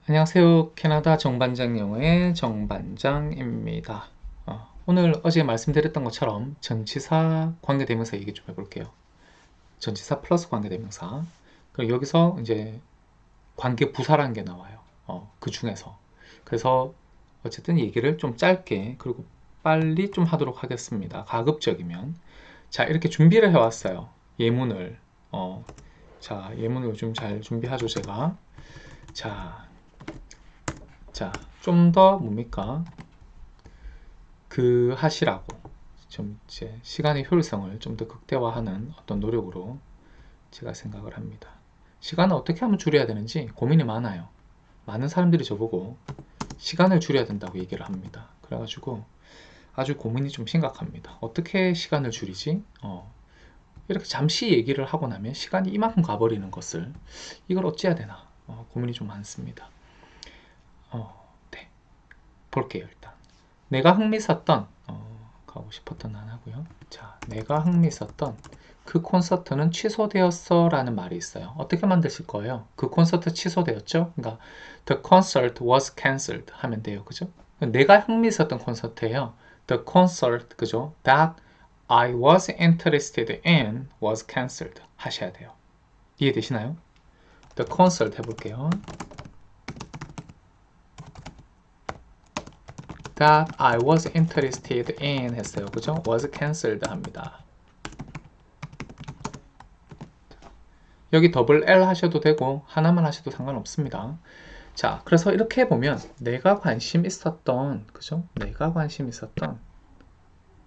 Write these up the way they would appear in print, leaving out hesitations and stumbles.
안녕하세요. 캐나다 정반장 영어의 정반장입니다. 오늘 어제 말씀드렸던 것처럼 전치사 관계대명사 얘기 좀 해볼게요. 전치사 플러스 관계대명사. 그리고 여기서 이제 관계부사라는 게 나와요. 그 중에서. 그래서 어쨌든 얘기를 좀 짧게 그리고 빨리 좀 하도록 하겠습니다. 가급적이면. 자, 이렇게 준비를 해왔어요. 예문을. 자, 예문을 요즘 잘 준비하죠, 제가. 자, 좀 더 뭡니까? 그 하시라고 좀 이제 시간의 효율성을 좀 더 극대화하는 어떤 노력으로 제가 생각을 합니다. 시간을 어떻게 하면 줄여야 되는지 고민이 많아요. 많은 사람들이 저보고 시간을 줄여야 된다고 얘기를 합니다. 그래가지고 아주 고민이 좀 심각합니다. 어떻게 시간을 줄이지? 이렇게 잠시 얘기를 하고 나면 시간이 이만큼 가버리는 것을 이걸 어찌해야 되나 고민이 좀 많습니다. 네, 볼게요 일단. 내가 흥미있었던 가고 싶었던 안 하고요. 자, 내가 흥미있었던 그 콘서트는 취소되었어 라는 말이 있어요. 어떻게 만드실 거예요? 그 콘서트 취소되었죠? 그러니까 The concert was cancelled 하면 돼요. 그죠? 내가 흥미있었던 콘서트예요. The concert, 그죠? That I was interested in was cancelled 하셔야 돼요. 이해되시나요? The concert 해볼게요. That I was interested in 했어요. 그죠? was cancelled 합니다. 여기 더블 L 하셔도 되고 하나만 하셔도 상관없습니다. 자, 그래서 이렇게 해보면 내가 관심 있었던, 그죠? 내가 관심 있었던,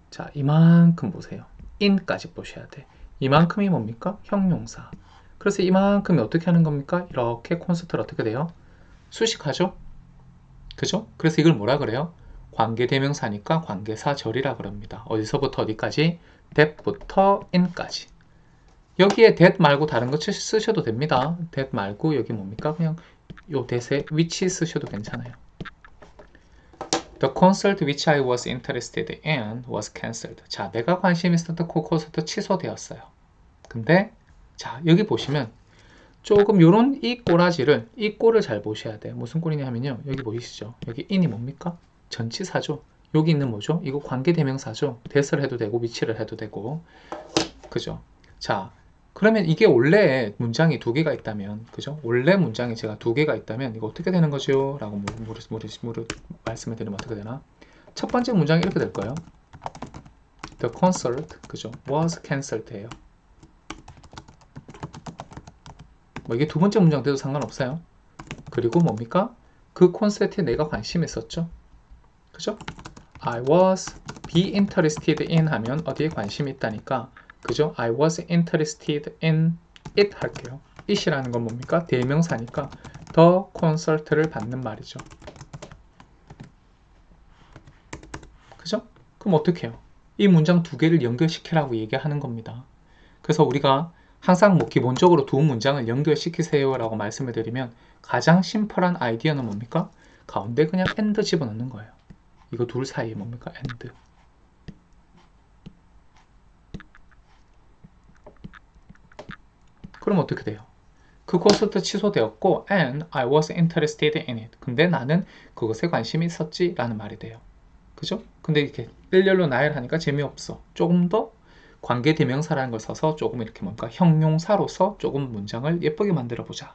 자, 이만큼 보세요. in까지 보셔야 돼. 이만큼이 뭡니까? 형용사. 그래서 이만큼이 어떻게 하는 겁니까? 이렇게 콘서트를 어떻게 돼요? 수식하죠? 그죠? 그래서 이걸 뭐라 그래요? 관계대명사니까 관계사절이라 그럽니다. 어디서부터 어디까지? that부터 in까지. 여기에 that 말고 다른 거 쓰셔도 됩니다. that 말고 여기 뭡니까? 그냥 요 that에 which 쓰셔도 괜찮아요. The concert which I was interested in was cancelled. 자, 내가 관심 있었던 그 콘서트 취소되었어요. 근데 자, 여기 보시면 조금 요런 이 꼬라지를 이 꼴을 잘 보셔야 돼요. 무슨 꼴이냐 하면요. 여기 보이시죠? 여기 in이 뭡니까? 전치사죠. 여기 있는 뭐죠? 이거 관계대명사죠. that을 해도 되고 which를 해도 되고 그죠? 자, 그러면 이게 원래 문장이 두 개가 있다면, 그죠? 원래 문장이 제가 두 개가 있다면 이거 어떻게 되는 거죠? 라고 말씀을 드리면 어떻게 되나? 첫 번째 문장이 이렇게 될 거예요. The concert, 그죠? was cancelled 해요. 뭐 이게 두 번째 문장 돼도 상관없어요. 그리고 뭡니까? 그 콘서트에 내가 관심 있었죠? 그죠? I was be interested in 하면 어디에 관심이 있다니까 그죠? I was interested in it 할게요. it이라는 건 뭡니까? 대명사니까 더 콘서트를 받는 말이죠. 그죠? 그럼 어떻게 해요? 이 문장 두 개를 연결시키라고 얘기하는 겁니다. 그래서 우리가 항상 뭐 기본적으로 두 문장을 연결시키세요 라고 말씀을 드리면 가장 심플한 아이디어는 뭡니까? 가운데 그냥 and 집어넣는 거예요. 이거 둘 사이에 뭡니까? and. 그럼 어떻게 돼요? 그 콘서트 취소되었고 and I was interested in it. 근데 나는 그것에 관심이 있었지 라는 말이 돼요. 그죠? 근데 이렇게 일렬로 나열 하니까 재미없어. 조금 더 관계대명사라는 걸 써서 조금 이렇게 뭔가 형용사로서 조금 문장을 예쁘게 만들어 보자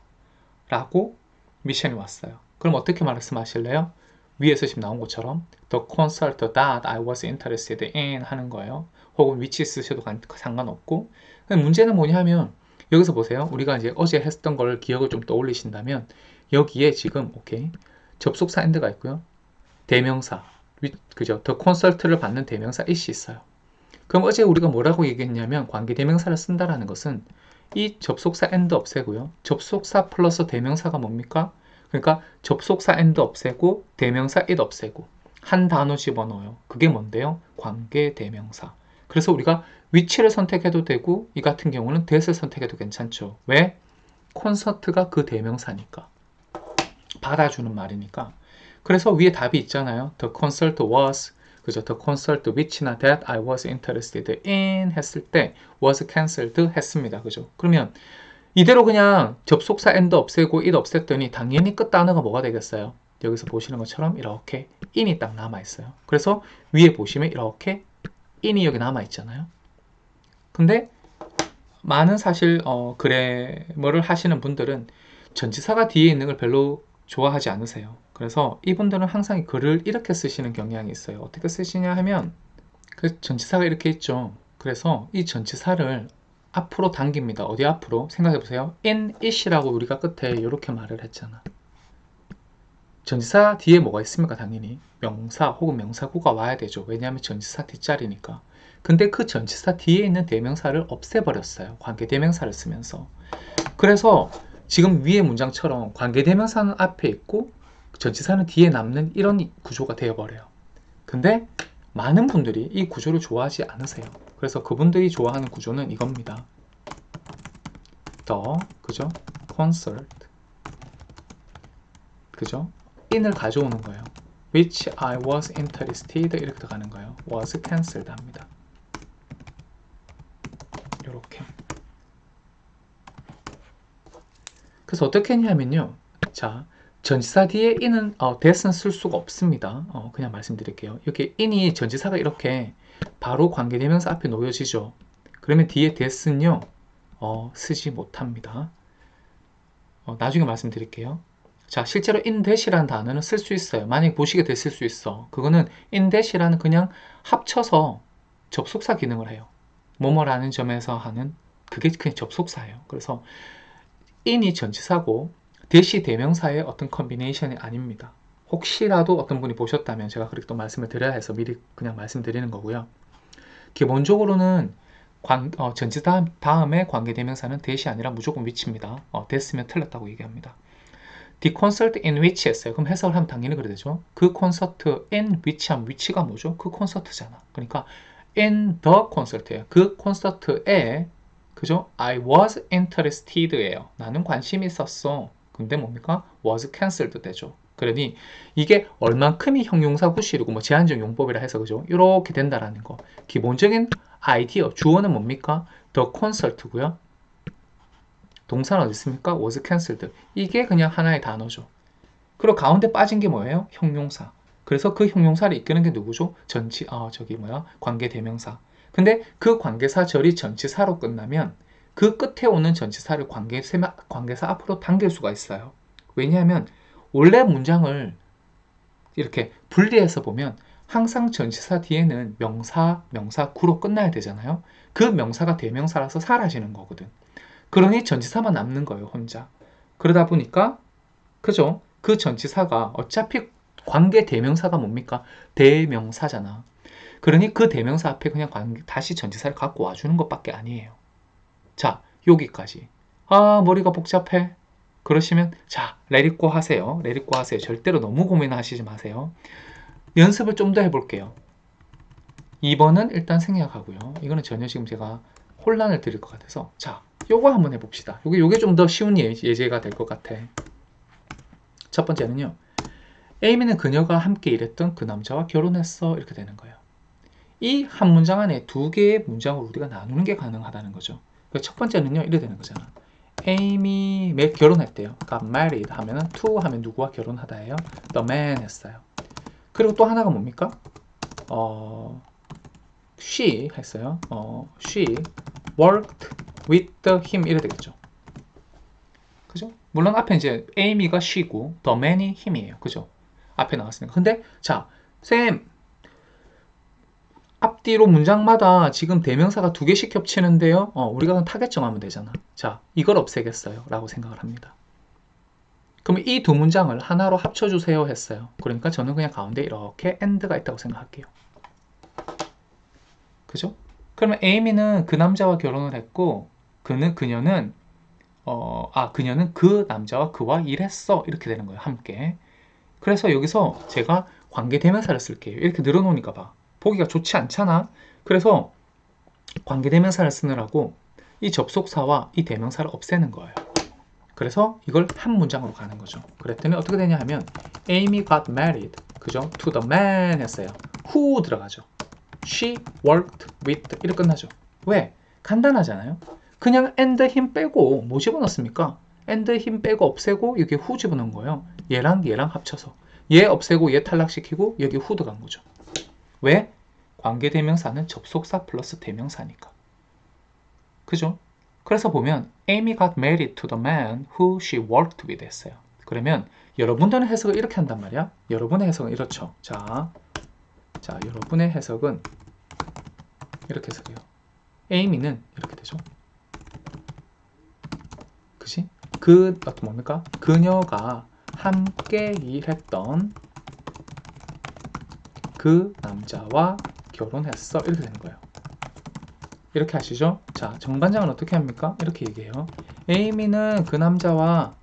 라고 미션이 왔어요. 그럼 어떻게 말씀하실래요? 위에서 지금 나온 것처럼 The concert that I was interested in 하는 거예요. 혹은 which 쓰셔도 상관없고 문제는 뭐냐 하면 여기서 보세요. 우리가 이제 어제 했던 걸 기억을 좀 떠올리신다면 여기에 지금 오케이 접속사 and가 있고요. 대명사 그죠? The concert를 받는 대명사 it이 있어요. 그럼 어제 우리가 뭐라고 얘기했냐면 관계대명사를 쓴다라는 것은 이 접속사 and 없애고요. 접속사 플러스 대명사가 뭡니까? 그러니까 접속사 and 없애고 대명사 it 없애고 한 단어 집어넣어요. 그게 뭔데요? 관계대명사. 그래서 우리가 위치를 선택해도 되고 이 같은 경우는 that을 선택해도 괜찮죠. 왜? 콘서트가 그 대명사니까. 받아주는 말이니까. 그래서 위에 답이 있잖아요. The concert was 그죠? The concert which나 that I was interested in 했을 때 was cancelled 했습니다. 그죠? 그러면 이대로 그냥 접속사 and 없애고 it 없앴더니 당연히 끝 단어가 뭐가 되겠어요? 여기서 보시는 것처럼 이렇게 in이 딱 남아있어요. 그래서 위에 보시면 이렇게 in이 여기 남아있잖아요. 근데 많은 사실 그래머를 하시는 분들은 전치사가 뒤에 있는 걸 별로 좋아하지 않으세요. 그래서 이분들은 항상 이 글을 이렇게 쓰시는 경향이 있어요. 어떻게 쓰시냐 하면 그 전치사가 이렇게 있죠. 그래서 이 전치사를 앞으로 당깁니다. 어디 앞으로? 생각해 보세요. in it이라고 우리가 끝에 이렇게 말을 했잖아. 전치사 뒤에 뭐가 있습니까? 당연히 명사 혹은 명사구가 와야 되죠. 왜냐하면 전치사 뒷자리니까. 근데 그 전치사 뒤에 있는 대명사를 없애버렸어요. 관계대명사를 쓰면서. 그래서 지금 위의 문장처럼 관계대명사는 앞에 있고 전치사는 뒤에 남는 이런 구조가 되어버려요. 근데 많은 분들이 이 구조를 좋아하지 않으세요. 그래서 그분들이 좋아하는 구조는 이겁니다. 그죠? concert, 그죠? in을 가져오는 거예요. which I was interested 이렇게 들어가는 거예요. was cancelled 합니다. 이렇게. 그래서 어떻게 했냐면요. 자, 전치사 뒤에 in은 that은 쓸 수가 없습니다. 그냥 말씀드릴게요. 이렇게 in이 전치사가 이렇게 바로 관계대명사 앞에 놓여지죠. 그러면 뒤에 that은요 쓰지 못합니다. 나중에 말씀드릴게요. 자, 실제로 in that이라는 단어는 쓸 수 있어요. 만약에 보시게 됐을 수 있어. 그거는 in that이라는 그냥 합쳐서 접속사 기능을 해요. 뭐뭐라는 점에서 하는 그게 그냥 접속사예요. 그래서 in이 전치사고 that이 대명사의 어떤 컨비네이션이 아닙니다. 혹시라도 어떤 분이 보셨다면 제가 그렇게 또 말씀을 드려야 해서 미리 그냥 말씀드리는 거고요. 기본적으로는 전치사 다음에 관계대명사는 that이 아니라 무조건 which입니다. that으면 틀렸다고 얘기합니다. The concert in which 했어요. 그럼 해석을 하면 당연히 그래 되죠. 그 콘서트 in which 하면 which가 뭐죠? 그 콘서트잖아. 그러니까 in the concert예요. 그 콘서트에 그죠? I was interested예요. 나는 관심이 있었어. 근데 뭡니까? was cancelled 되죠. 그러니 이게 얼만큼이 형용사 구실이고 뭐 제한적 용법이라 해서 그죠? 이렇게 된다라는 거. 기본적인 아이디어 주어는 뭡니까? the concert고요. 동사는 어디 있습니까? was cancelled. 이게 그냥 하나의 단어죠. 그리고 가운데 빠진 게 뭐예요? 형용사. 그래서 그 형용사를 이끄는 게 누구죠? 관계대명사. 근데 그 관계사절이 전치사로 끝나면 그 끝에 오는 전치사를 관계사 앞으로 당길 수가 있어요. 왜냐하면 원래 문장을 이렇게 분리해서 보면 항상 전치사 뒤에는 명사구로 끝나야 되잖아요. 그 명사가 대명사라서 사라지는 거거든. 그러니 전치사만 남는 거예요, 혼자. 그러다 보니까 그죠? 그 전치사가 어차피 관계 대명사가 뭡니까? 대명사잖아. 그러니 그 대명사 앞에 그냥 다시 전치사를 갖고 와주는 것밖에 아니에요. 자, 여기까지. 아, 머리가 복잡해. 그러시면 자, let it go 하세요. let it go 하세요. 절대로 너무 고민하시지 마세요. 연습을 좀 더 해볼게요. 2번은 일단 생략하고요. 이거는 전혀 지금 제가 혼란을 드릴 것 같아서 자, 요거 한번 해봅시다. 요게 좀 더 쉬운 예제가 될 것 같아. 첫 번째는요. 에이미는 그녀가 함께 일했던 그 남자와 결혼했어. 이렇게 되는 거예요. 이 한 문장 안에 두 개의 문장을 우리가 나누는 게 가능하다는 거죠. 첫 번째는요. 이렇게 되는 거잖아. 에이미 결혼했대요. got married 하면은 to 하면 누구와 결혼하다예요. the man 했어요. 그리고 또 하나가 뭡니까? she 했어요. she worked with him 이래 되겠죠. 그죠? 물론 앞에 이제 에이미가 she고 the man이 him이에요. 그죠? 앞에 나왔으니까. 근데 자, 쌤 앞뒤로 문장마다 지금 대명사가 두 개씩 겹치는데요. 우리가 타겟 정하면 되잖아. 자, 이걸 없애겠어요. 라고 생각을 합니다. 그러면 이 두 문장을 하나로 합쳐주세요 했어요. 그러니까 저는 그냥 가운데 이렇게 and가 있다고 생각할게요. 그죠? 그러면 에이미는 그 남자와 결혼을 했고 그녀는 그 남자와 그와 일했어. 이렇게 되는 거예요. 함께. 그래서 여기서 제가 관계대명사를 쓸게요. 이렇게 늘어놓으니까 봐. 보기가 좋지 않잖아. 그래서 관계대명사를 쓰느라고 이 접속사와 이 대명사를 없애는 거예요. 그래서 이걸 한 문장으로 가는 거죠. 그랬더니 어떻게 되냐 하면 Amy got married, 그죠? to the man 했어요. who 들어가죠. She worked with 이렇게 끝나죠. 왜? 간단하잖아요. 그냥 and 힘 빼고 뭐 집어넣습니까? and 힘 빼고 없애고 여기 who 집어넣은 거예요. 얘랑 얘랑 합쳐서. 얘 없애고 얘 탈락시키고 여기 who 들어간 거죠. 왜? 관계대명사는 접속사 플러스 대명사니까. 그죠? 그래서 보면 Amy got married to the man who she worked with 했어요. 그러면 여러분들의 해석을 이렇게 한단 말이야. 여러분의 해석은 이렇죠. 자, 여러분의 해석은 이렇게 해석해요. Amy는 이렇게 되죠. 그치? 어떤 뭡니까? 그녀가 함께 일했던 그 남자와 결혼했어. 이렇게 되는 거예요. 이렇게 하시죠. 자, 정반장은 어떻게 합니까? 이렇게 얘기해요. 에이미는 그 남자와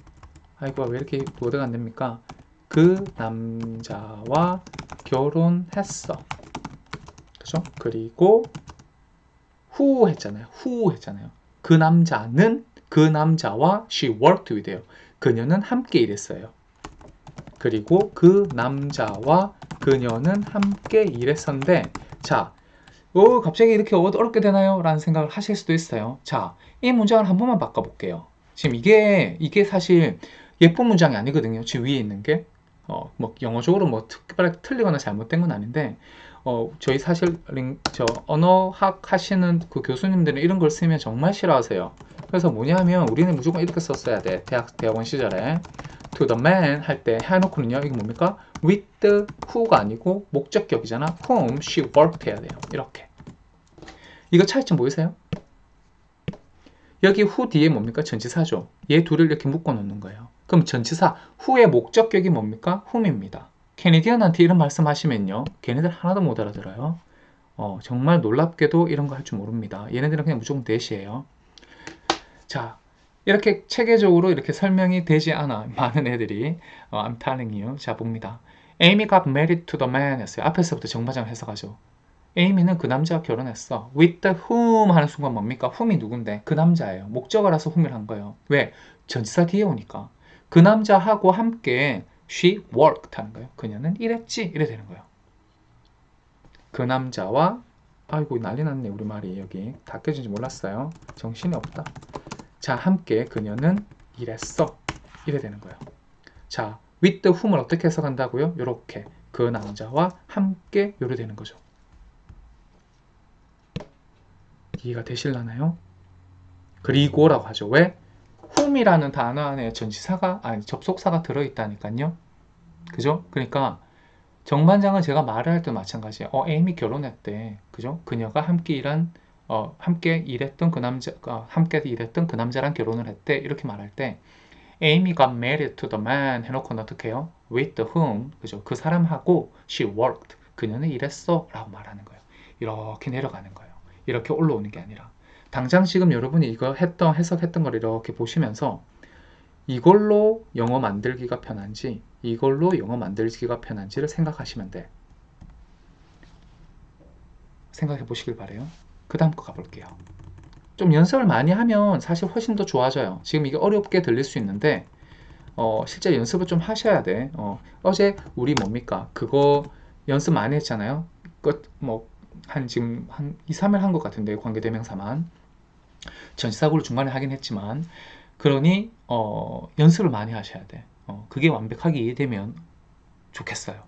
아이고 왜 이렇게 오대가 안 됩니까? 그 남자와 결혼했어. 그죠? 그리고 who 했잖아요. 그 남자는 그 남자와 she worked with예요. 그녀는 함께 일했어요. 그리고 그 남자와 그녀는 함께 일했었는데 자, 갑자기 이렇게 어렵게 되나요? 라는 생각을 하실 수도 있어요. 자, 이 문장을 한 번만 바꿔볼게요. 지금 이게 사실 예쁜 문장이 아니거든요. 지금 위에 있는 게. 뭐 영어적으로 뭐 특별하게 틀리거나 잘못된 건 아닌데, 저희 사실 언어학 하시는 그 교수님들은 이런 걸 쓰면 정말 싫어하세요. 그래서 뭐냐면 우리는 무조건 이렇게 썼어야 돼. 대학원 시절에. to the man 할 때 해놓고는요. 이게 뭡니까? with who가 아니고 목적격이잖아. whom she worked 해야 돼요. 이렇게. 이거 차이점 보이세요? 여기 who 뒤에 뭡니까? 전치사죠. 얘 둘을 이렇게 묶어 놓는 거예요. 그럼 전치사 who의 목적격이 뭡니까? whom입니다. 캐네디언한테 이런 말씀 하시면요. 걔네들 하나도 못 알아들어요. 정말 놀랍게도 이런 거 할 줄 모릅니다. 얘네들은 그냥 무조건 대시예요. 자, 이렇게 체계적으로 이렇게 설명이 되지 않아. 많은 애들이 I'm telling you. 자, 봅니다. Amy got married to the man 했어요. 앞에서부터 정반장 해석하죠. 에이미는 그 남자와 결혼했어. with whom 하는 순간 뭡니까? whom이 누군데? 그 남자예요. 목적어라서 whom을 한 거예요. 왜? 전치사 뒤에 오니까. 그 남자하고 함께 she worked 하는 거예요. 그녀는 일했지. 이래 되는 거예요. 그 남자와 아이고 난리 났네 우리 말이 여기 다 깨진지 몰랐어요. 정신이 없다. 자, 함께 그녀는 일했어. 이래 되는 거예요. 자, with whom을 어떻게 해석한다고요? 요렇게 그 남자와 함께 요래 되는 거죠. 이해가 되실라나요? 그리고라고 하죠. 왜? whom이라는 단어 안에 접속사가 들어있다니까요. 그죠? 그러니까 정반장은 제가 말을 할 때 마찬가지예요. 에이미 결혼했대. 그죠? 그녀가 함께 일했던 그 남자랑 결혼을 했대. 이렇게 말할 때 에이미 got married to the man 해놓고는 어떻게 해요? with whom, 그죠? 그 사람하고 she worked. 그녀는 일했어. 라고 말하는 거예요. 이렇게 내려가는 거예요. 이렇게 올라오는 게 아니라. 당장 지금 여러분이 이거 해석했던 걸 이렇게 보시면서 이걸로 영어 만들기가 편한지 이걸로 영어 만들기가 편한지를 생각하시면 돼. 생각해 보시길 바래요. 그 다음 거 가볼게요. 좀 연습을 많이 하면 사실 훨씬 더 좋아져요. 지금 이게 어렵게 들릴 수 있는데 실제 연습을 좀 하셔야 돼. 어제 우리 뭡니까? 그거 연습 많이 했잖아요. 지금 한 2, 3일 한 것 같은데 관계대명사만 전치사구를 중간에 하긴 했지만 그러니 연습을 많이 하셔야 돼. 그게 완벽하게 이해되면 좋겠어요.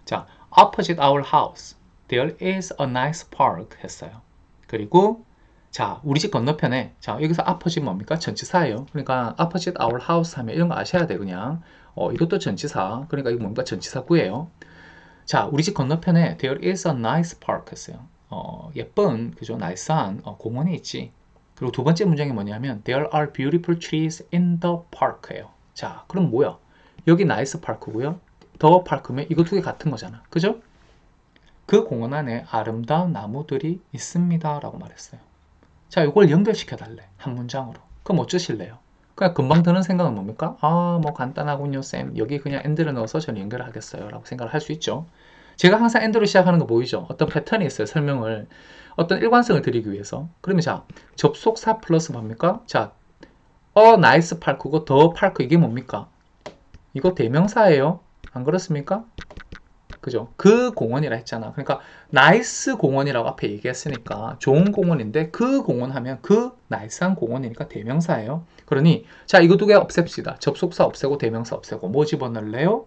자, opposite our house there is a nice park 했어요. 그리고 자, 우리 집 건너편에 자, 여기서 opposite 뭡니까? 전치사예요. 그러니까 opposite our house 하면 이런 거 아셔야 돼. 그냥 이것도 전치사. 그러니까 이거 뭔가 전치사구예요. 자, 우리 집 건너편에 there is a nice park 했어요. 예쁜, 그죠? nice한 공원이 있지. 그리고 두 번째 문장이 뭐냐면 there are beautiful trees in the park예요. 자, 그럼 뭐야? 여기 nice park고요. the park면 이거 두 개 같은 거잖아. 그죠? 그 공원 안에 아름다운 나무들이 있습니다. 라고 말했어요. 자, 이걸 연결시켜 달래. 한 문장으로. 그럼 어쩌실래요? 그냥 금방 드는 생각은 뭡니까? 뭐 간단하군요, 쌤. 여기 그냥 and를 넣어서 저는 연결을 하겠어요. 라고 생각을 할 수 있죠. 제가 항상 and로 시작하는 거 보이죠? 어떤 패턴이 있어요. 설명을. 어떤 일관성을 드리기 위해서. 그러면 자, 접속사 플러스 뭡니까? 자, 나이스 파크고 더 파크 이게 뭡니까? 이거 대명사예요. 안 그렇습니까? 그죠? 그 공원이라 했잖아. 그러니까 나이스 공원이라고 앞에 얘기했으니까 좋은 공원인데 그 공원 하면 그 나이스한 공원이니까 대명사예요. 그러니 자, 이거 두 개 없앱시다. 접속사 없애고 대명사 없애고 뭐 집어넣을래요?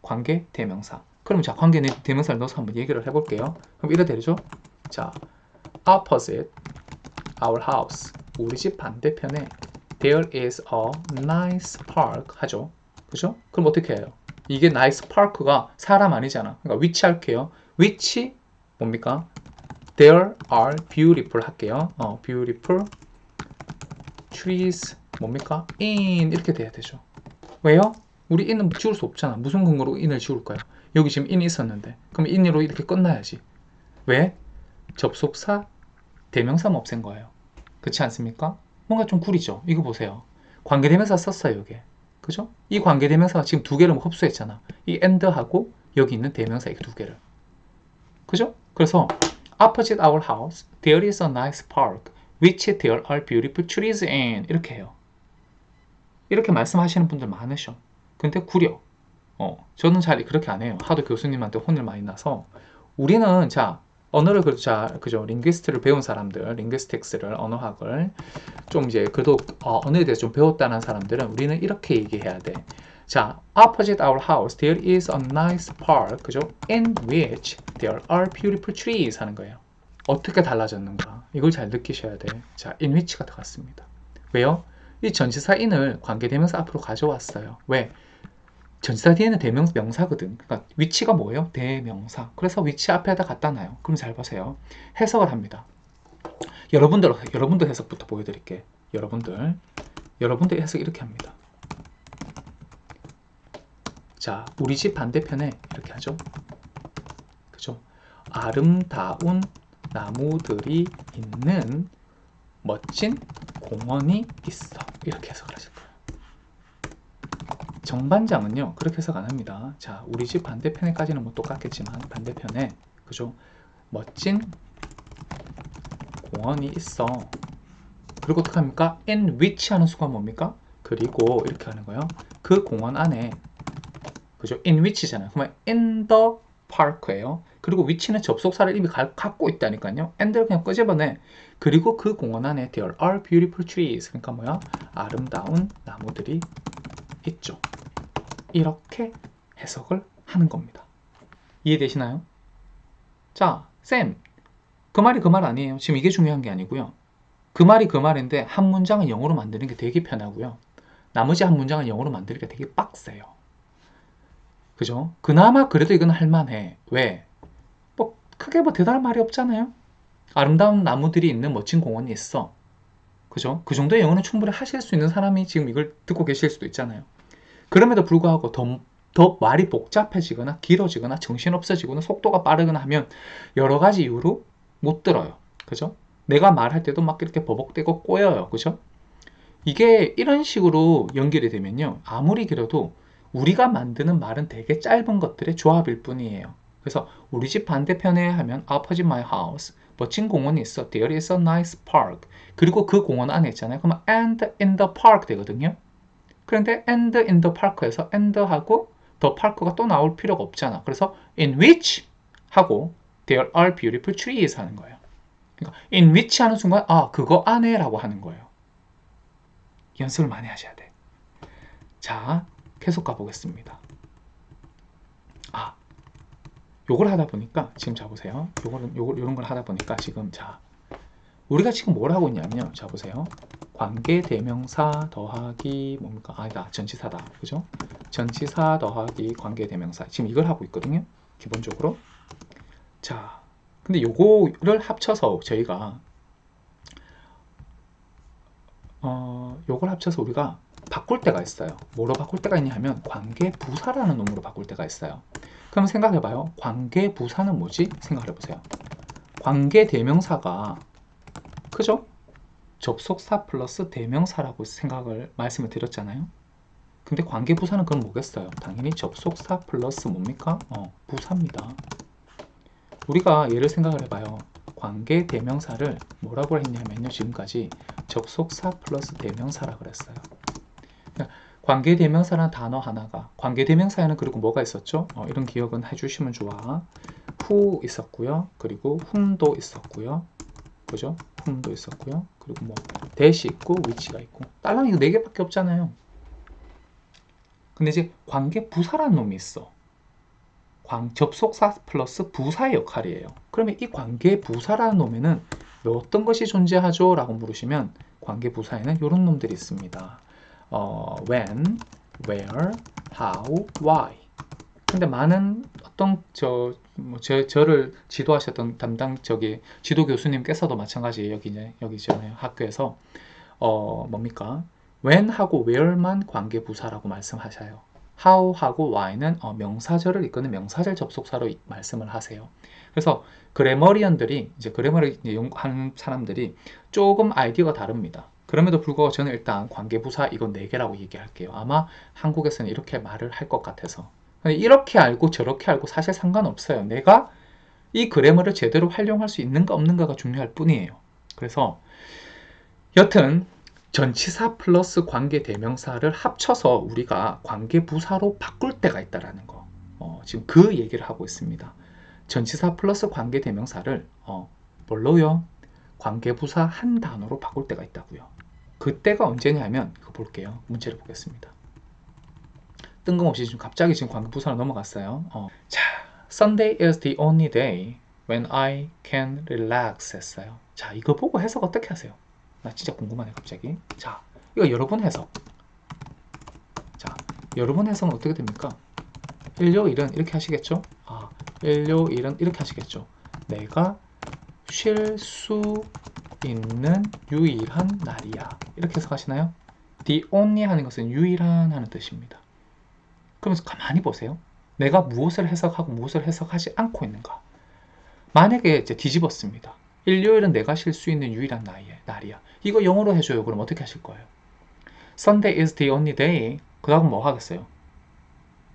관계 대명사. 그럼 자, 관계 대명사를 넣어서 한번 얘기를 해볼게요. 그럼 이래 되죠? 자, opposite our house. 우리 집 반대편에 there is a nice park 하죠. 그죠? 그럼 어떻게 해요? 이게 nice park가 사람 아니잖아. 그러니까 which 할게요. which 뭡니까? There are beautiful 할게요. beautiful trees 뭡니까? in 이렇게 돼야 되죠. 왜요? 우리 in은 지울 수 없잖아. 무슨 근거로 in을 지울까요? 여기 지금 in 있었는데 그럼 in으로 이렇게 끝나야지. 왜? 접속사 대명사만 없앤 거예요. 그렇지 않습니까? 뭔가 좀 구리죠. 이거 보세요. 관계대명사 썼어요, 여기. 그죠? 이 관계대명사가 지금 두 개를 흡수했잖아. 이 and하고 여기 있는 대명사 이 두 개를. 그죠? 그래서 opposite our house, there is a nice park, which there are beautiful trees in. 이렇게 해요. 이렇게 말씀하시는 분들 많으셔. 근데 구려. 저는 잘 그렇게 안 해요. 하도 교수님한테 혼을 많이 나서. 우리는 자, 언어를 그죠? 링귀스트를 배운 사람들, 링귀스틱스를, 언어학을 좀 이제 그래도 언어에 대해서 좀 배웠다는 사람들은 우리는 이렇게 얘기해야 돼. 자, opposite our house there is a nice park, 그죠? In which there are beautiful trees 하는 거예요. 어떻게 달라졌는가? 이걸 잘 느끼셔야 돼. 자, in which가 들어갔습니다. 왜요? 이 전치사 in을 관계대명사 앞으로 가져왔어요. 왜? 전치사 뒤에는 대명사거든. 그러니까 위치가 뭐예요? 대명사. 그래서 위치 앞에다 갖다 놔요. 그럼 잘 보세요. 해석을 합니다. 여러분들 해석부터 보여드릴게. 여러분들 해석 이렇게 합니다. 자, 우리 집 반대편에 이렇게 하죠. 그죠? 아름다운 나무들이 있는 멋진 공원이 있어. 이렇게 해석을 하실 거예요. 정반장은요 그렇게 해석 안 합니다. 자, 우리 집 반대편에까지는 뭐 똑같겠지만 반대편에 그죠? 멋진 공원이 있어. 그리고 어떻게 합니까? in which 하는 수가 뭡니까? 그리고 이렇게 하는 거예요. 그 공원 안에 그죠? in which잖아요. 그러면 in the park예요. 그리고 which는 접속사를 이미 갖고 있다니까요. and를 그냥 끄집어내. 그리고 그 공원 안에 there are beautiful trees. 그러니까 뭐야? 아름다운 나무들이 있죠. 이렇게 해석을 하는 겁니다. 이해되시나요? 자, 쌤, 그 말이 그 말 아니에요. 지금 이게 중요한 게 아니고요. 그 말이 그 말인데 한 문장은 영어로 만드는 게 되게 편하고요. 나머지 한 문장은 영어로 만들기가 되게 빡세요. 그죠? 그나마 그래도 이건 할만해. 왜? 뭐 크게 뭐 대단한 말이 없잖아요. 아름다운 나무들이 있는 멋진 공원이 있어. 그죠? 그 정도의 영어는 충분히 하실 수 있는 사람이 지금 이걸 듣고 계실 수도 있잖아요. 그럼에도 불구하고 더 말이 복잡해지거나 길어지거나 정신없어지거나 속도가 빠르거나 하면 여러 가지 이유로 못 들어요. 그죠? 내가 말할 때도 막 이렇게 버벅대고 꼬여요. 그죠? 이게 이런 식으로 연결이 되면요. 아무리 길어도 우리가 만드는 말은 되게 짧은 것들의 조합일 뿐이에요. 그래서 우리 집 반대편에 하면 opposite my house. 멋진 공원이 있어. There is a nice park. 그리고 그 공원 안에 있잖아요. 그러면 and in the park 되거든요. 그런데 and in the park에서 and하고 the park가 또 나올 필요가 없잖아. 그래서 in which 하고 there are beautiful trees 하는 거예요. 그러니까 in which 하는 순간 그거 안에 라고 하는 거예요. 연습을 많이 하셔야 돼. 자, 계속 가보겠습니다. 요걸 하다 보니까 지금 자 보세요. 요런 걸 하다 보니까 지금 자 우리가 지금 뭘 하고 있냐면요. 자 보세요. 관계 대명사 더하기 뭡니까? 아니다. 전치사다. 그죠? 전치사 더하기 관계 대명사. 지금 이걸 하고 있거든요. 기본적으로. 자, 근데 요거를 합쳐서 저희가 요걸 합쳐서 우리가 바꿀 때가 있어요. 뭐로 바꿀 때가 있냐 하면 관계 부사라는 놈으로 바꿀 때가 있어요. 그럼 생각해봐요. 관계 부사는 뭐지? 생각해보세요. 관계 대명사가 그죠? 접속사 플러스 대명사라고 말씀을 드렸잖아요. 근데 관계 부사는 그럼 뭐겠어요? 당연히 접속사 플러스 뭡니까? 부사입니다. 우리가 예를 생각을 해봐요. 관계 대명사를 뭐라고 했냐면요. 지금까지 접속사 플러스 대명사라고 그랬어요. 관계대명사라는 단어 하나가, 관계대명사에는 그리고 뭐가 있었죠? 이런 기억은 해주시면 좋아. who 있었고요. 그리고 whom도 있었고요. 그죠? whom도 있었고요. 그리고 뭐 that이 있고 which가 있고. 딸랑 이거 4개밖에 없잖아요. 근데 이제 관계부사라는 놈이 있어. 접속사 플러스 부사의 역할이에요. 그러면 이 관계부사라는 놈에는 어떤 것이 존재하죠? 라고 물으시면 관계부사에는 이런 놈들이 있습니다. when, where, how, why. 근데 많은 어떤 저를 지도하셨던 담당 지도 교수님께서도 마찬가지예요. 여기 학교에서 뭡니까? when하고 where만 관계부사라고 말씀하셔요. how하고 why는 명사절을 이끄는 명사절 접속사로 말씀을 하세요. 그래서 그래머리언들이 이제 그래머를 연구하는 사람들이 조금 아이디어가 다릅니다. 그럼에도 불구하고 저는 일단 관계부사 이건 4개라고 얘기할게요. 아마 한국에서는 이렇게 말을 할 것 같아서. 근데 이렇게 알고 저렇게 알고 사실 상관없어요. 내가 이 그래머를 제대로 활용할 수 있는가 없는가가 중요할 뿐이에요. 그래서 여튼 전치사 플러스 관계대명사를 합쳐서 우리가 관계부사로 바꿀 때가 있다는 거. 지금 그 얘기를 하고 있습니다. 전치사 플러스 관계대명사를 뭘로요? 관계부사 한 단어로 바꿀 때가 있다고요. 그때가 언제냐면 그거 볼게요. 문제를 보겠습니다. 뜬금없이 갑자기 관계부사로 넘어갔어요. 자, Sunday is the only day when I can relax 했어요. 자, 이거 보고 해석 어떻게 하세요? 나 진짜 궁금하네 갑자기. 자, 이거 여러분 해석. 자, 여러분 해석은 어떻게 됩니까? 일요일은 이렇게 하시겠죠? 일요일은 이렇게 하시겠죠? 내가 쉴 수 있는 유일한 날이야. 이렇게 해석하시나요? The only 하는 것은 유일한 하는 뜻입니다. 그러면서 가만히 보세요. 내가 무엇을 해석하고 무엇을 해석하지 않고 있는가? 만약에 이제 뒤집었습니다. 일요일은 내가 쉴 수 있는 유일한 날이야. 이거 영어로 해줘요. 그럼 어떻게 하실 거예요? Sunday is the only day. 그 다음 뭐 하겠어요?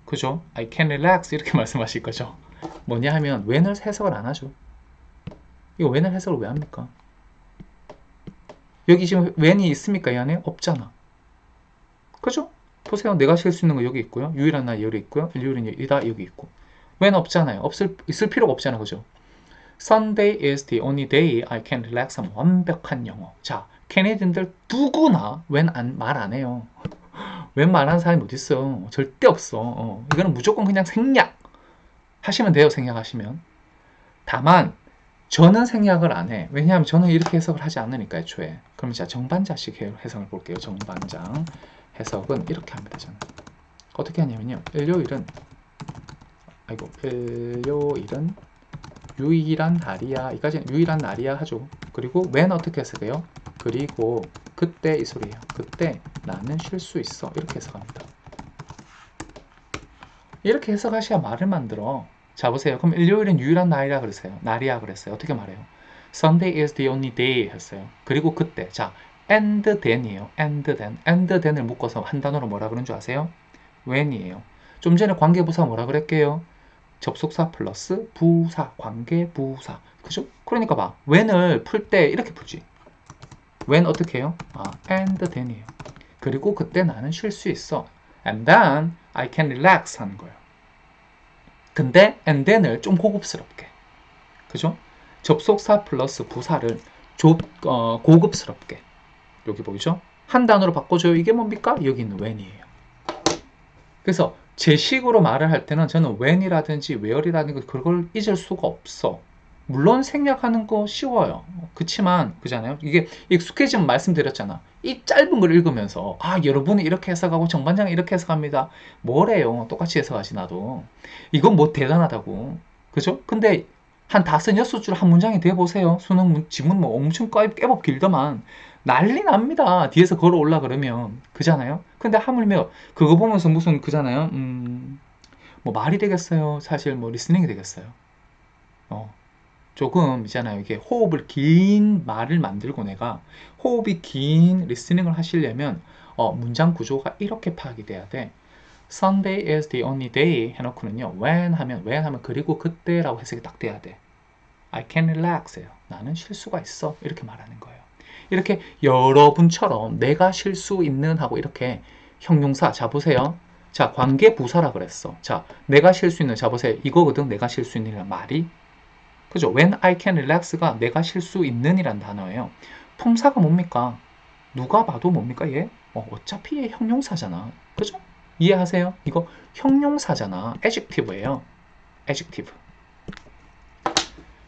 그죠? I can relax 이렇게 말씀하실 거죠. 뭐냐 하면 when을 해석을 안 하죠. 이거 when을 해석을 왜 합니까? 여기 지금 when이 있습니까? 이 안에? 없잖아. 그죠? 보세요. 내가 쉴 수 있는 거 여기 있고요. 유일한 날 여기 있고요. 일요일은 이다 여기 있고. when 없잖아요. 있을 필요가 없잖아. 그죠? Sunday is the only day I can relax 하면 완벽한 영어. 자, 캐네디언들 누구나 when 말 안 해요. when 말하는 사람이 어디 있어? 절대 없어. 이거는 무조건 그냥 생략 하시면 돼요. 생략하시면. 다만 저는 생략을 안 해. 왜냐하면 저는 이렇게 해석을 하지 않으니까 애초에. 그럼 자, 정반자식 해석을 볼게요. 정반장 해석은 이렇게 합니다. 저는 어떻게 하냐면요. 일요일은 유일한 날이야. 이까지는 유일한 날이야 하죠. 그리고 when 어떻게 해석해요? 그리고 그때 이 소리예요. 그때 나는 쉴 수 있어. 이렇게 해석합니다. 이렇게 해석하셔야 말을 만들어. 자, 보세요. 그럼 일요일은 유일한 날이라 그랬어요. 어떻게 말해요? Sunday is the only day 했어요. 그리고 그때. 자, and then이에요. and then을 묶어서 한 단어로 뭐라 그런 줄 아세요? when이에요. 좀 전에 관계부사 뭐라 그랬게요? 접속사 플러스 부사, 관계부사. 그죠? 그러니까 봐. when을 풀 때 이렇게 풀지. when 어떻게 해요? and then이에요. 그리고 그때 나는 쉴 수 있어. and then I can relax 하는 거예요. 근데 and then을 좀 고급스럽게. 그죠? 접속사 플러스 부사를 고급스럽게. 여기 보이죠? 한 단어로 바꿔줘요. 이게 뭡니까? 여기 있는 when이에요. 그래서 제 식으로 말을 할 때는 저는 when이라든지 where이라든지 그걸 잊을 수가 없어. 물론 생략하는 거 쉬워요. 그치만 그잖아요. 이게 익숙해지면 말씀드렸잖아. 이 짧은 걸 읽으면서 여러분이 이렇게 해석하고 정반장이 이렇게 해석합니다. 뭐래요? 똑같이 해석하지 나도. 이건 뭐 대단하다고. 그죠? 근데 한 5-6줄 한 문장이 돼보세요. 수능 지문 뭐 엄청 깨법 길더만 난리 납니다. 뒤에서 걸어 올라 그러면. 그잖아요. 근데 하물며 그거 보면서 무슨 그잖아요. 뭐 말이 되겠어요. 사실 뭐 리스닝이 되겠어요. 조금 있잖아요. 이게 호흡을 긴 말을 만들고 내가 호흡이 긴 리스닝을 하시려면 문장 구조가 이렇게 파악이 돼야 돼. Sunday is the only day 해놓고는요. when 하면 그리고 그때라고 해석이 딱 돼야 돼. I can relax해요. 나는 쉴 수가 있어. 이렇게 말하는 거예요. 이렇게 여러분처럼 내가 쉴 수 있는 하고 이렇게 형용사. 자, 보세요. 자, 관계 부사라 그랬어. 자, 내가 쉴 수 있는, 자, 보세요. 이거거든. 내가 쉴 수 있는 말이. 그죠? When I can relax가 내가 쉴 수 있는 이란 단어예요. 품사가 뭡니까? 누가 봐도 뭡니까, 얘? 어차피 얘 형용사잖아. 그죠? 이해하세요? 이거 형용사잖아. adjective예요. adjective.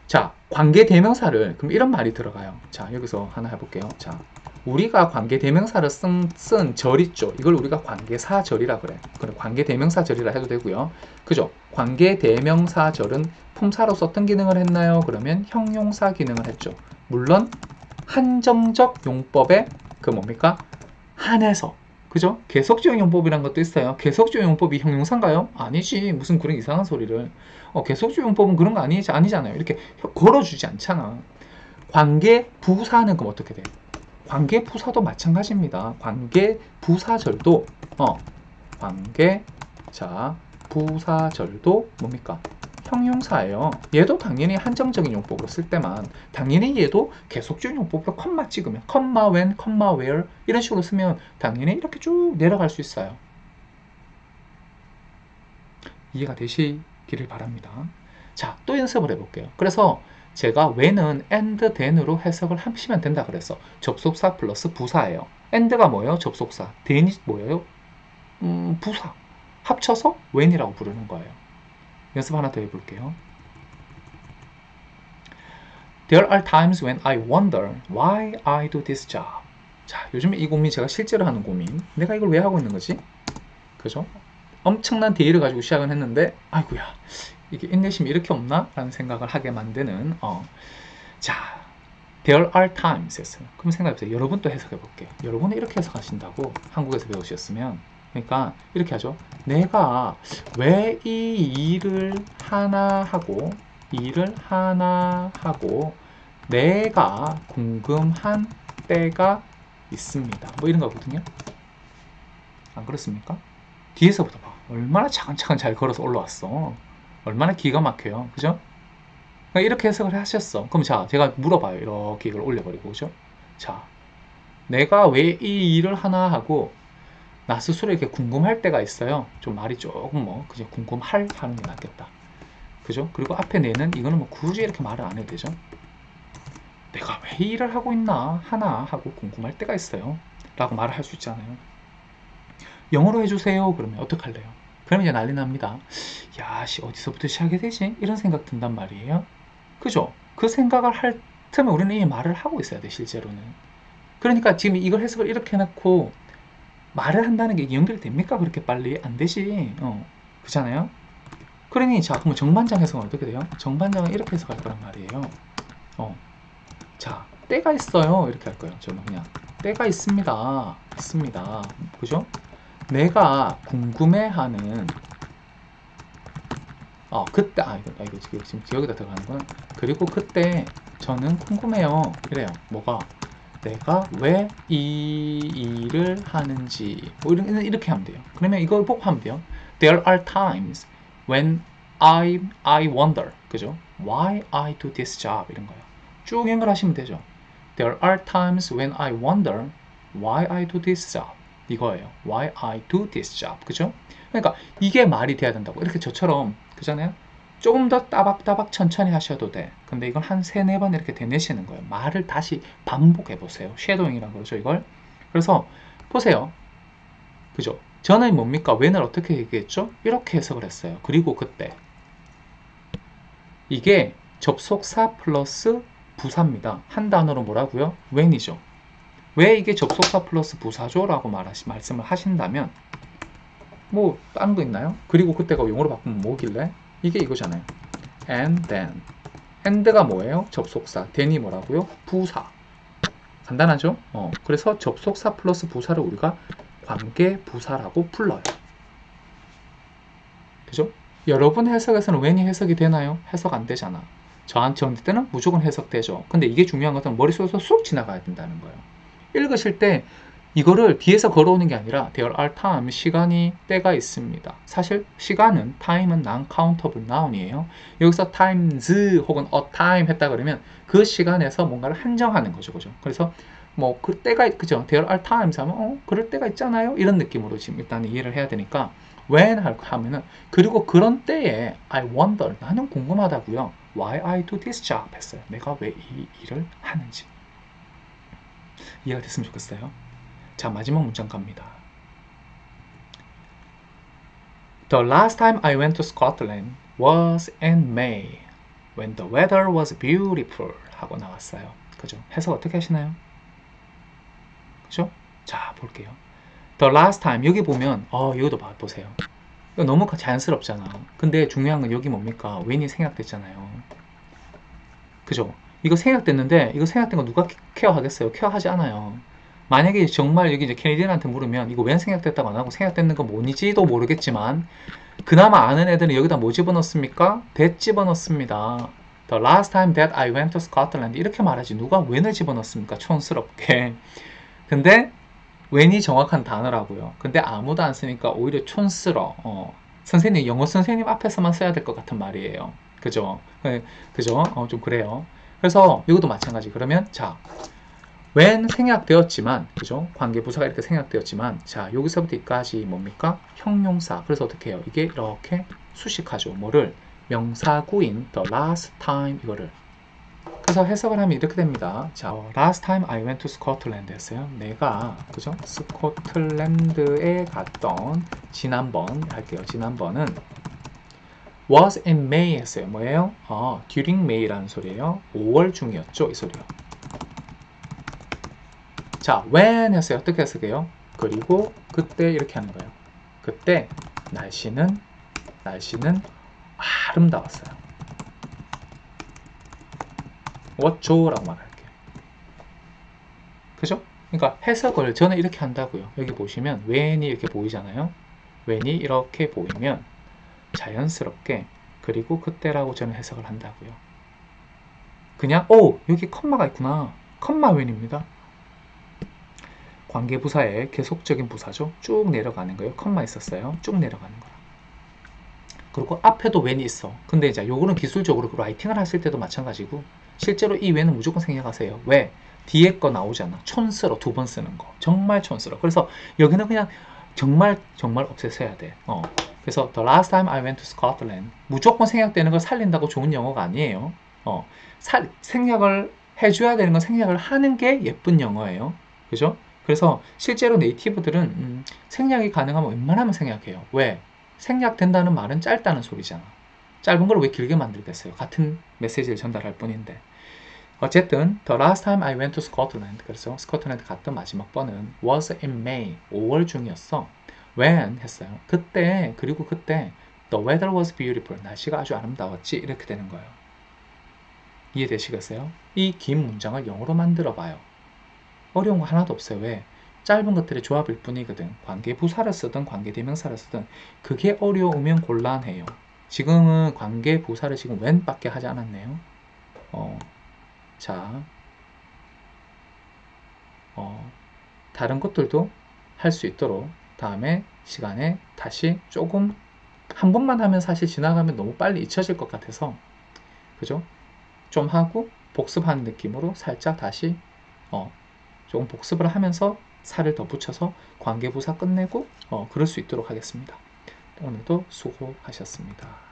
자, 관계대명사를, 그럼 이런 말이 들어가요. 자, 여기서 하나 해볼게요. 자, 우리가 관계대명사를 쓴 절 있죠? 이걸 우리가 관계사절이라 그래. 그래, 관계대명사절이라 해도 되고요. 그죠? 관계대명사절은 품사로 어떤 기능을 했나요? 그러면 형용사 기능을 했죠. 물론 한정적 용법에 그 뭡니까? 한해서. 그죠? 계속적 용법이란 것도 있어요. 계속적 용법이 형용사인가요? 아니지. 무슨 그런 이상한 소리를. 계속적 용법은 그런 거 아니잖아요. 이렇게 걸어주지 않잖아. 관계 부사는 그럼 어떻게 돼? 관계 부사도 마찬가지입니다. 관계 부사절도 관계 자 부사절도 뭡니까? 형용사예요. 얘도 당연히 한정적인 용법으로 쓸 때만, 당연히 얘도 계속적인 용법으로 컴마 찍으면 컴마 when, 컴마 where 이런 식으로 쓰면 당연히 이렇게 쭉 내려갈 수 있어요. 이해가 되시기를 바랍니다. 자, 또 연습을 해볼게요. 그래서 제가 when은 and then으로 해석을 하시면 된다 그랬어. 접속사 플러스 부사예요. and가 뭐예요? 접속사. then이 뭐예요? 부사. 합쳐서 when이라고 부르는 거예요. 연습 하나 더 해볼게요. There are times when I wonder why I do this job. 자, 요즘에 이 고민 제가 실제로 하는 고민. 내가 이걸 왜 하고 있는 거지? 그죠? 엄청난 데이를 가지고 시작을 했는데 아이고야, 이게 인내심이 이렇게 없나? 라는 생각을 하게 만드는 자, There are times 였어요. 그럼 생각해보세요. 여러분 또 해석해 볼게요. 여러분은 이렇게 해석하신다고 한국에서 배우셨으면, 그러니까 이렇게 하죠. 내가 왜 이 일을 하나 하고 내가 궁금한 때가 있습니다. 뭐 이런 거거든요. 안 그렇습니까? 뒤에서부터 봐. 얼마나 차근차근 잘 걸어서 올라왔어. 얼마나 기가 막혀요. 그죠? 그러니까 이렇게 해석을 하셨어. 그럼 자, 제가 물어봐요. 이렇게 이걸 올려버리고. 그죠? 자, 내가 왜 이 일을 하나 하고 나 스스로 이렇게 궁금할 때가 있어요. 좀 말이 조금 그냥 궁금할 하는 게 낫겠다. 그죠? 그리고 앞에 내는 이거는 뭐 굳이 이렇게 말을 안 해도 되죠. 내가 왜 이 일을 하고 있나 하나 하고 궁금할 때가 있어요. 라고 말을 할 수 있잖아요. 영어로 해주세요. 그러면 어떡할래요? 그러면 이제 난리 납니다. 야, 어디서부터 시작이 되지? 이런 생각 든단 말이에요. 그죠? 그 생각을 할 틈에 우리는 이 말을 하고 있어야 돼, 실제로는. 그러니까 지금 이걸 해석을 이렇게 해놓고 말을 한다는 게 연결됩니까? 그렇게 빨리? 안 되지. 그렇잖아요? 그러니, 자, 그럼 정반장 해석은 어떻게 돼요? 정반장은 이렇게 해석할 거란 말이에요. 자, 때가 있어요. 이렇게 할 거예요. 저는 그냥. 때가 있습니다. 있습니다. 그죠? 내가 궁금해하는 그때 이거 지금 여기다 들어가는 거야. 그리고 그때 저는 궁금해요. 이래요. 뭐가? 내가 왜 이 일을 하는지 뭐 이렇게 하면 돼요. 그러면 이걸 보고 하면 돼요. There are times when I wonder, 그죠? Why I do this job 이런 거예요. 쭉 연결하시면 되죠. There are times when I wonder why I do this job. 이거예요. Why I do this job. 그죠? 그러니까 이게 말이 돼야 된다고. 이렇게 저처럼, 그잖아요? 조금 더 따박따박 천천히 하셔도 돼. 근데 이걸 한 3-4번 이렇게 되뇌시는 거예요. 말을 다시 반복해 보세요. 쉐도잉이라고 그러죠, 이걸. 그래서 보세요. 그죠? 저는 뭡니까? when을 어떻게 얘기했죠? 이렇게 해석을 했어요. 그리고 그때. 이게 접속사 플러스 부사입니다. 한 단어로 뭐라고요? when이죠. 왜 이게 접속사 플러스 부사죠? 라고 말씀을 하신다면 뭐 다른 거 있나요? 그리고 그때가 용어로 바꾸면 뭐길래? 이게 이거잖아요. and then. and가 뭐예요? 접속사. then이 뭐라고요? 부사. 간단하죠? 그래서 접속사 플러스 부사를 우리가 관계 부사라고 불러요. 그죠? 여러분 해석에서는 when이 해석이 되나요? 해석 안 되잖아. 저한테 때는 무조건 해석되죠. 근데 이게 중요한 것은 머릿속에서 쑥 지나가야 된다는 거예요. 읽으실 때 이거를 뒤에서 걸어오는 게 아니라 there are times, 시간이 때가 있습니다. 사실 시간은 time은 non-countable noun이에요. 여기서 times 혹은 a time 했다 그러면 그 시간에서 뭔가를 한정하는 거죠. 그죠? 그래서 뭐 그때가 그죠? There are times 하면 그럴 때가 있잖아요. 이런 느낌으로 지금 일단 이해를 해야 되니까 when 하면은 그리고 그런 때에 I wonder 나는 궁금하다고요. Why I do this job 했어요. 내가 왜 이 일을 하는지 이해가 됐으면 좋겠어요. 자 마지막 문장 갑니다. The last time I went to Scotland was in May when the weather was beautiful 하고 나왔어요. 그죠? 해석 어떻게 하시나요? 그죠? 자 볼게요. The last time 여기 보면 이것도 보세요. 이거 너무 자연스럽잖아. 근데 중요한 건 여기 뭡니까? when이 생략됐잖아요. 그죠? 이거 생략됐는데 이거 생략된 거 누가 케어하겠어요? 케어하지 않아요. 만약에 정말 여기 이제 캐네디언한테 물으면 이거 왜 생략됐다고 안 하고 생략됐는 거 뭔지도 모르겠지만 그나마 아는 애들은 여기다 뭐 집어넣습니까? that 집어넣습니다. The last time that I went to Scotland 이렇게 말하지 누가 when을 집어넣습니까? 촌스럽게. 근데 when이 정확한 단어라고요. 근데 아무도 안 쓰니까 오히려 촌스러. 선생님 영어 선생님 앞에서만 써야 될 것 같은 말이에요. 그죠? 그죠? 좀 그래요. 그래서 이것도 마찬가지. 그러면 자 when 생략되었지만 그죠? 관계부사가 이렇게 생략되었지만 자 여기서부터 여기까지 뭡니까? 형용사. 그래서 어떻게 해요? 이게 이렇게 수식하죠. 뭐를? 명사구인 the last time 이거를. 그래서 해석을 하면 이렇게 됩니다. 자, last time I went to Scotland 했어요. 내가 그죠? 스코틀랜드에 갔던 지난번 할게요. 지난번은 was in May 했어요. 뭐예요? during May라는 소리예요. 5월 중이었죠. 이 소리요. 자, when 했어요. 어떻게 해석해요? 그리고 그때 이렇게 하는 거예요. 그때 날씨는 아름다웠어요. 어쩌? 라고 말할게요. 그죠? 그러니까 해석을 저는 이렇게 한다고요. 여기 보시면 when이 이렇게 보이잖아요. when이 이렇게 보이면 자연스럽게 그리고 그때라고 저는 해석을 한다고요. 그냥 여기 컴마가 있구나. 컴마 when입니다. 관계부사의 계속적인 부사죠. 쭉 내려가는 거예요. 컴마 있었어요. 쭉 내려가는 거야. 그리고 앞에도 when이 있어. 근데 이제 요거는 기술적으로 라이팅을 하실 때도 마찬가지고 실제로 이 when은 무조건 생략하세요. 왜? 뒤에 거 나오잖아. 촌스러 두 번 쓰는 거. 정말 촌스러. 그래서 여기는 그냥 정말 없애셔야 돼. 그래서 the last time I went to Scotland 무조건 생략되는 걸 살린다고 좋은 영어가 아니에요. 생략을 해줘야 되는 건 생략을 하는 게 예쁜 영어예요. 그죠? 그래서 실제로 네이티브들은 생략이 가능하면 웬만하면 생략해요. 왜? 생략된다는 말은 짧다는 소리잖아. 짧은 걸 왜 길게 만들겠어요? 같은 메시지를 전달할 뿐인데. 어쨌든 the last time I went to Scotland 그래서 스코틀랜드 갔던 마지막 번은 was in May 5월 중이었어. when 했어요. 그때 그리고 그때 the weather was beautiful 날씨가 아주 아름다웠지 이렇게 되는 거예요. 이해되시겠어요? 이 긴 문장을 영어로 만들어 봐요. 어려운 거 하나도 없어요. 왜? 짧은 것들의 조합일 뿐이거든. 관계부사를 쓰든 관계대명사를 쓰든 그게 어려우면 곤란해요. 지금은 관계부사를 지금 when밖에 하지 않았네요. 자, 다른 것들도 할 수 있도록 다음에 시간에 다시 조금 한 번만 하면 사실 지나가면 너무 빨리 잊혀질 것 같아서 그죠? 좀 하고 복습하는 느낌으로 살짝 다시 조금 복습을 하면서 살을 더 붙여서 관계부사 끝내고 그럴 수 있도록 하겠습니다. 오늘도 수고하셨습니다.